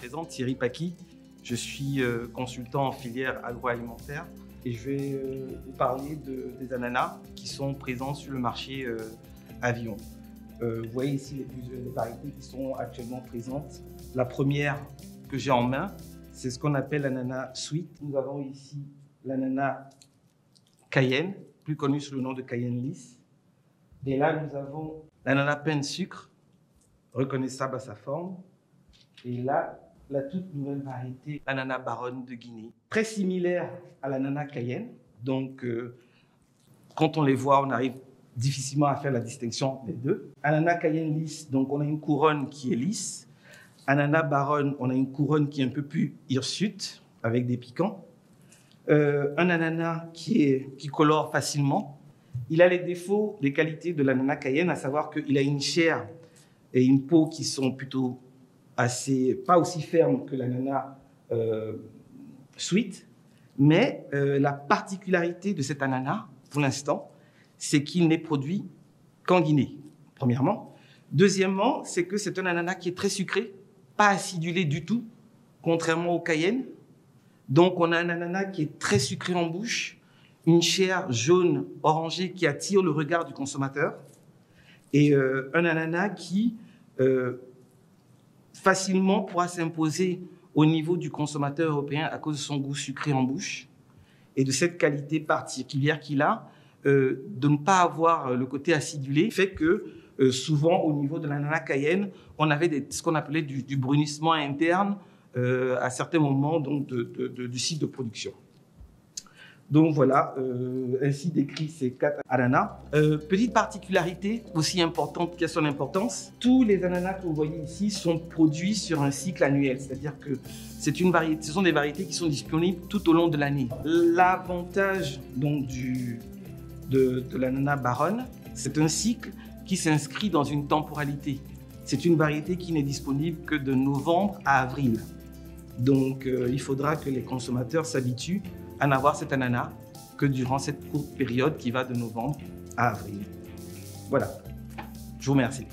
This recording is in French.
présente Thierry Paqui. Je suis consultant en filière agroalimentaire et je vais vous parler des ananas qui sont présents sur le marché Avillon. Vous voyez ici les variétés qui sont actuellement présentes. La première que j'ai en main, c'est ce qu'on appelle l'ananas sweet. Nous avons ici l'ananas Cayenne, plus connu sous le nom de Cayenne lisse. Et là, nous avons l'ananas pain de sucre, reconnaissable à sa forme. Et là, la toute nouvelle variété, l'ananas baronne de Guinée, très similaire à l'ananas Cayenne. Donc, quand on les voit, on arrive difficilement à faire la distinction des deux. Ananas Cayenne lisse, donc on a une couronne qui est lisse. Ananas baronne, on a une couronne qui est un peu plus hirsute, avec des piquants. Un ananas qui colore facilement. Il a les défauts, les qualités de l'ananas Cayenne, à savoir qu'il a une chair et une peau qui sont plutôt pas aussi fermes que l'ananas sweet. Mais la particularité de cet ananas, pour l'instant, c'est qu'il n'est produit qu'en Guinée, premièrement. Deuxièmement, c'est que c'est un ananas qui est très sucré, pas acidulé du tout, contrairement au Cayenne. Donc, on a un ananas qui est très sucré en bouche, une chair jaune orangée qui attire le regard du consommateur et un ananas qui facilement pourra s'imposer au niveau du consommateur européen à cause de son goût sucré en bouche et de cette qualité particulière qu'il a de ne pas avoir le côté acidulé, fait que souvent au niveau de l'ananas Cayenne, on avait ce qu'on appelait du brunissement interne à certains moments donc, du site de production. Donc voilà, ainsi décrit ces 4 ananas. Petite particularité aussi importante qui a son importance, tous les ananas que vous voyez ici sont produits sur un cycle annuel, c'est-à-dire que ce sont des variétés qui sont disponibles tout au long de l'année. L'avantage donc de l'ananas baronne, c'est un cycle qui s'inscrit dans une temporalité. C'est une variété qui n'est disponible que de novembre à avril. Donc il faudra que les consommateurs s'habituent à n'avoir cet ananas que durant cette courte période qui va de novembre à avril. Voilà, je vous remercie.